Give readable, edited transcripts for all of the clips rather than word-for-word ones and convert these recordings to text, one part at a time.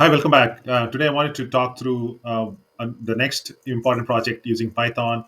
Hi, welcome back. Today I wanted to talk through the next important project using Python.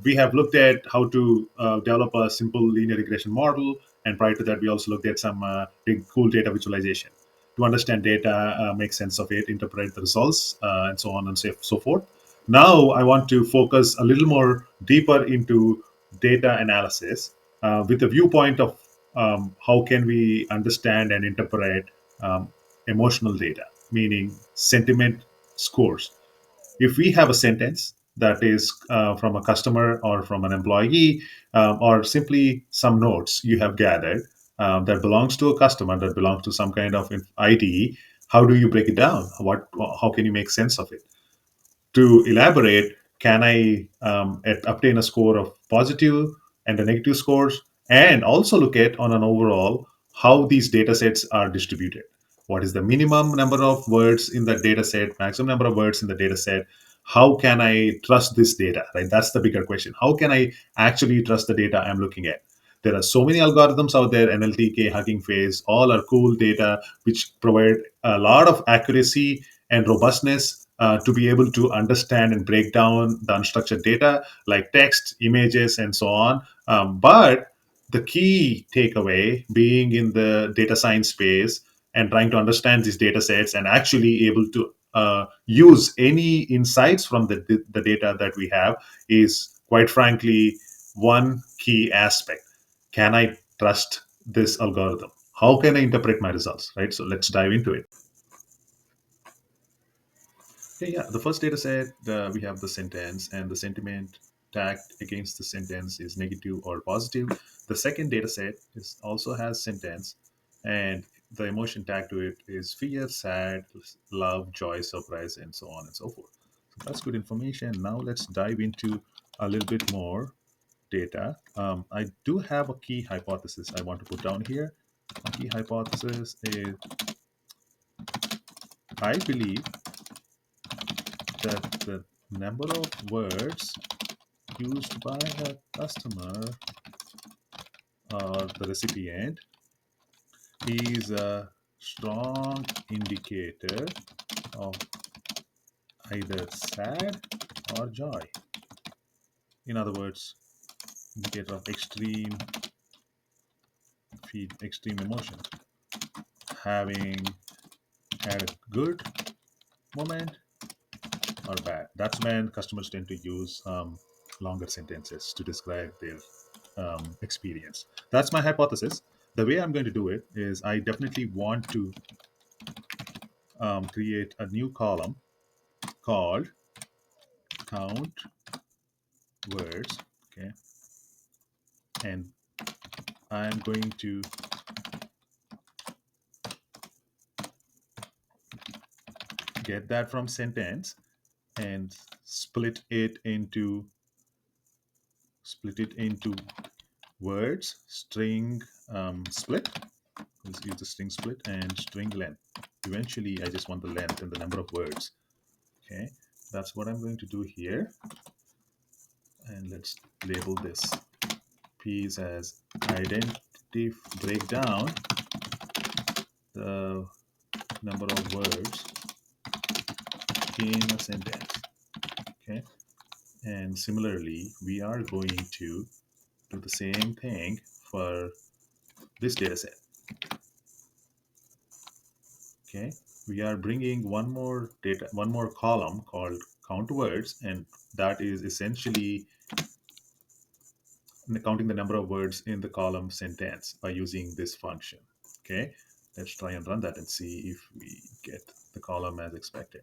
We have looked at how to develop a simple linear regression model, and prior to that, we also looked at some big cool data visualization to understand data, make sense of it, interpret the results, and so on and so forth. Now I want to focus a little more deeper into data analysis with the viewpoint of how can we understand and interpret emotional data, meaning sentiment scores. If we have a sentence that is from a customer or from an employee, or simply some notes you have gathered that belongs to a customer, that belongs to some kind of ID, how do you break it down? How can you make sense of it? To elaborate, can I obtain a score of positive and a negative scores, and also look at on an overall how these data sets are distributed? What is the minimum number of words in the data set, maximum number of words in the data set? How can I trust this data? Right, that's the bigger question. How can I actually trust the data I'm looking at? There are so many algorithms out there, NLTK, Hugging Face, all are cool data which provide a lot of accuracy and robustness to be able to understand and break down the unstructured data like text, images, and so on. But the key takeaway being in the data science space and trying to understand these data sets and actually able to use any insights from the data that we have is quite frankly one key aspect. Can I trust this algorithm? How can I interpret my results? Right. So let's dive into it. Yeah. The first data set, we have the sentence, and the sentiment tagged against the sentence is negative or positive. The second data set is also has sentence, and the emotion tagged to it is fear, sad, love, joy, surprise, and so on and so forth. So that's good information. Now let's dive into a little bit more data. I do have a key hypothesis I want to put down here. A key hypothesis is I believe that the number of words used by a customer or the recipient is a strong indicator of either sad or joy. In other words, indicator of extreme emotion. Having had a good moment or bad. That's when customers tend to use longer sentences to describe their experience. That's my hypothesis. The way I'm going to do it is I definitely want to create a new column called count words. Okay, and I'm going to get that from sentence and split it into words, string split. Let's use the string split and string length. Eventually, I just want the length and the number of words. Okay, that's what I'm going to do here. And let's label this piece as identity break down the number of words in a sentence. Okay, and similarly, we are going to do the same thing for this data set. Okay, we are bringing one more column called count words, and that is essentially counting the number of words in the column sentence by using this function. Okay, let's try and run that and see if we get the column as expected.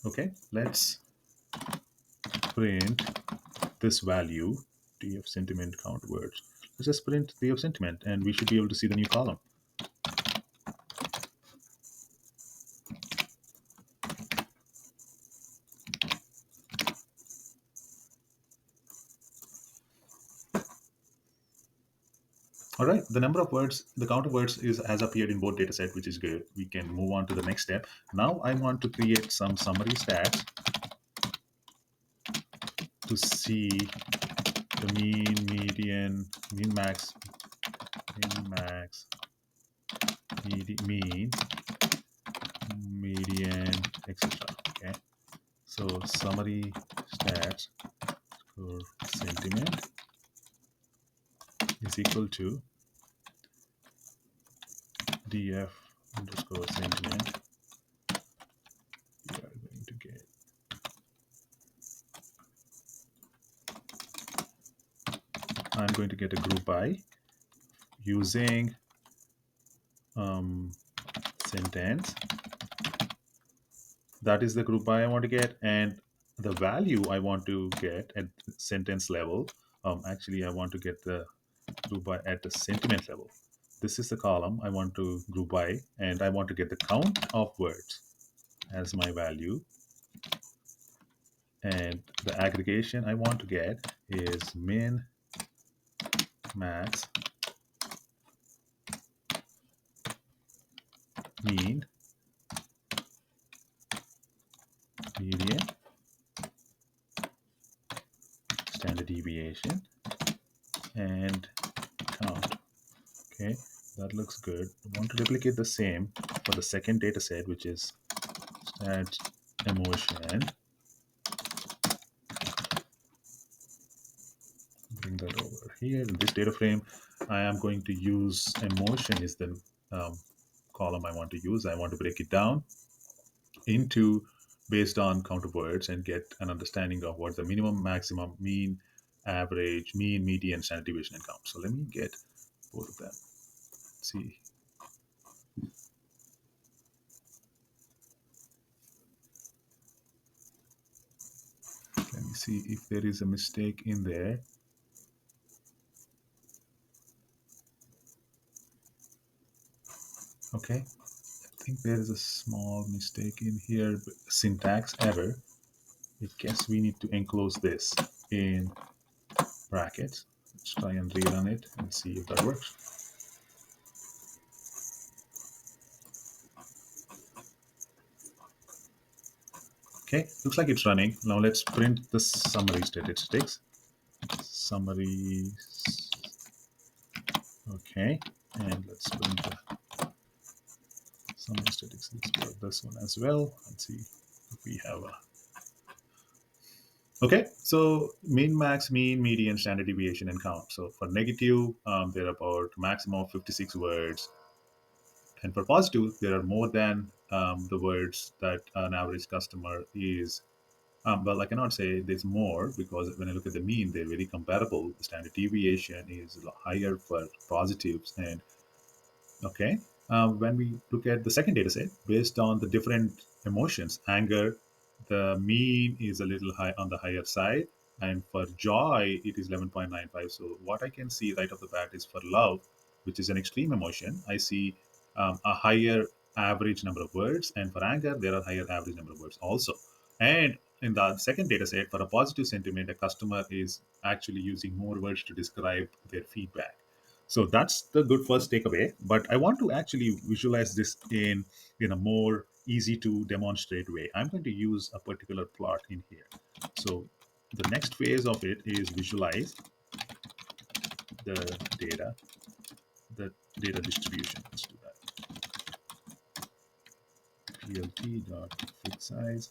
Okay, let's print this value, d of sentiment count words. Let's just print d of sentiment, and we should be able to see the new column. All right, the number of words, the count of words has appeared in both data set, which is good. We can move on to the next step. Now I want to create some summary stats to see the mean, median, mean, max, mean, etc. Okay, so summary stats for sentiment is equal to df underscore sentiment. We are going to get, I'm going to get a group by using sentence. That is the group by I want to get, and the value I want to get at sentence level. Actually, I want to get the group by at the sentiment level. This is the column I want to group by, and I want to get the count of words as my value. And the aggregation I want to get is min, max, mean, median, standard deviation, and count. Okay, that looks good. I want to replicate the same for the second data set, which is stat emotion. Bring that over here in this data frame. I am going to use emotion is the column I want to use. I want to break it down into based on count of words and get an understanding of what the minimum, maximum, mean, average, mean, median, standard deviation, and count. So let me get both of them. Let's see. Let me see if there is a mistake in there. Okay, I think there is a small mistake in here, syntax error. I guess we need to enclose this in brackets. Let's try and rerun it and see if that works. Okay, looks like it's running. Now let's print the summary statistics. Summaries. Okay, and let's print the summary statistics for this one as well and see if we have a. Okay, so min, max, mean, median, standard deviation, and count. So for negative, there are about maximum of 56 words. And for positive, there are more than the words that an average customer is. Well, I cannot say there's more because when I look at the mean, they're very comparable. The standard deviation is higher for positives and okay. When we look at the second data set, based on the different emotions, anger, the mean is a little high on the higher side. And for joy, it is 11.95. So what I can see right off the bat is for love, which is an extreme emotion, I see a higher average number of words. And for anger, there are higher average number of words also. And in the second data set, for a positive sentiment, a customer is actually using more words to describe their feedback. So that's the good first takeaway. But I want to actually visualize this in a more easy to demonstrate way. I'm going to use a particular plot in here. So the next phase of it is visualize the data, the data distribution. Let's do that. plt dot fit size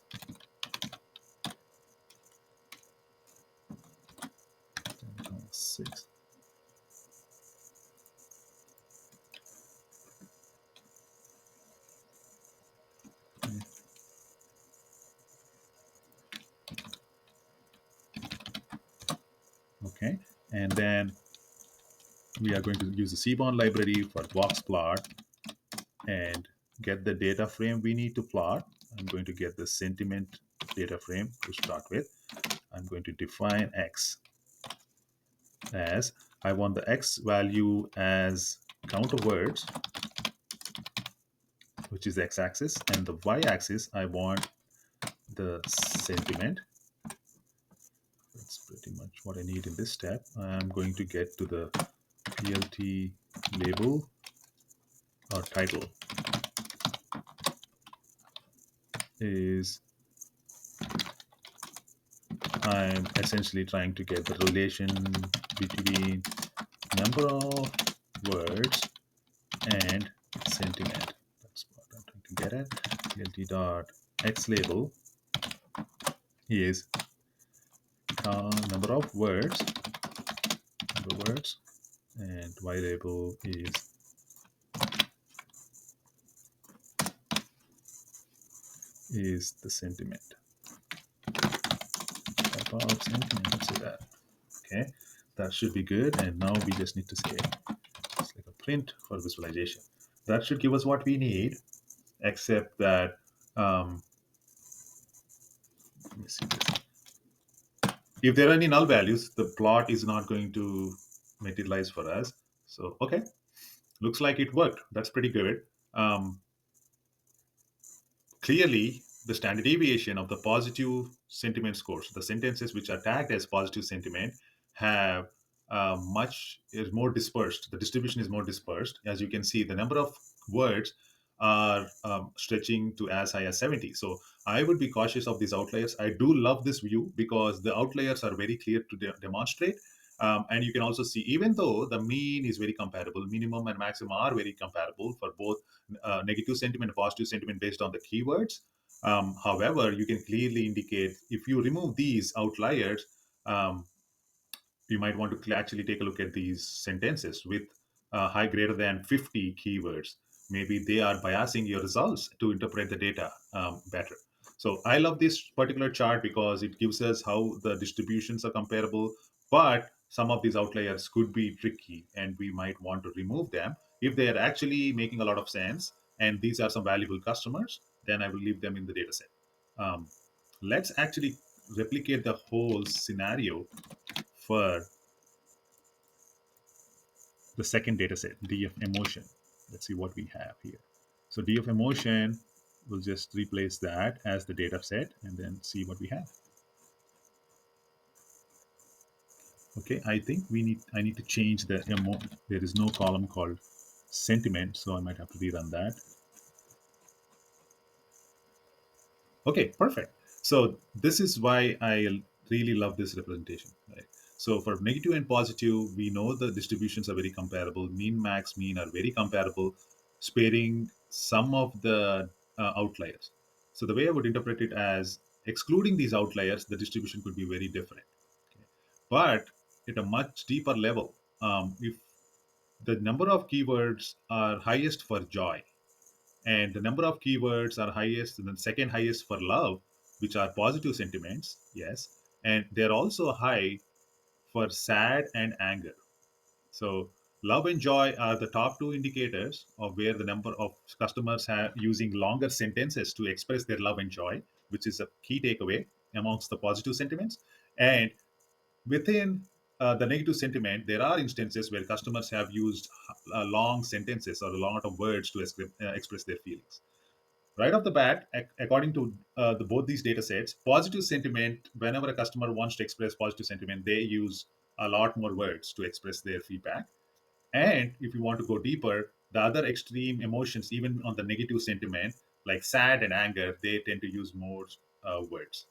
10.6. Okay, and then we are going to use the Seaborn library for box plot and get the data frame we need to plot. I'm going to get the sentiment data frame to start with. I'm going to define x as I want the x value as count of words, which is x-axis, and the y-axis I want the sentiment. That's pretty much what I need in this step. I'm going to get to the plt label or title is I'm essentially trying to get the relation between number of words and sentiment. That's what I'm trying to get at. plt dot X label is number of words, and Y label is the sentiment. Type of sentiment, let's say that. Okay, that should be good. And now we just need to say it's like a print for visualization. That should give us what we need, except that let me see this. If there are any null values, the plot is not going to materialize for us. So okay, looks like it worked. That's pretty good. Clearly, the standard deviation of the positive sentiment scores, the sentences which are tagged as positive sentiment, have much is more dispersed. The distribution is more dispersed. As you can see, the number of words are stretching to as high as 70. So I would be cautious of these outliers. I do love this view because the outliers are very clear to demonstrate. And you can also see, even though the mean is very comparable, minimum and maximum are very comparable for both negative sentiment and positive sentiment based on the keywords. However, you can clearly indicate if you remove these outliers, um, you might want to actually take a look at these sentences with high greater than 50 keywords. Maybe they are biasing your results to interpret the data better. So I love this particular chart because it gives us how the distributions are comparable, but some of these outliers could be tricky and we might want to remove them. If they are actually making a lot of sense and these are some valuable customers, then I will leave them in the data set. Um, let's actually replicate the whole scenario for the second data set, D of emotion. Let's see what we have here. So D of emotion, we'll just replace that as the data set and then see what we have. Okay, I need to change the there is no column called sentiment, so I might have to rerun that. Okay, perfect. So this is why I really love this representation. Right? So for negative and positive, we know the distributions are very comparable. Mean, max, mean are very comparable, sparing some of the outliers. So the way I would interpret it as excluding these outliers, the distribution could be very different. Okay? But at a much deeper level, if the number of keywords are highest for joy, and the number of keywords are highest and then second highest for love, which are positive sentiments, yes, and they're also high for sad and anger. So love and joy are the top two indicators of where the number of customers have using longer sentences to express their love and joy, which is a key takeaway amongst the positive sentiments. And within the negative sentiment, there are instances where customers have used long sentences or a lot of words to express their feelings. Right off the bat, according to both these data sets, positive sentiment, whenever a customer wants to express positive sentiment, they use a lot more words to express their feedback. And if you want to go deeper, the other extreme emotions, even on the negative sentiment, like sad and anger, they tend to use more words.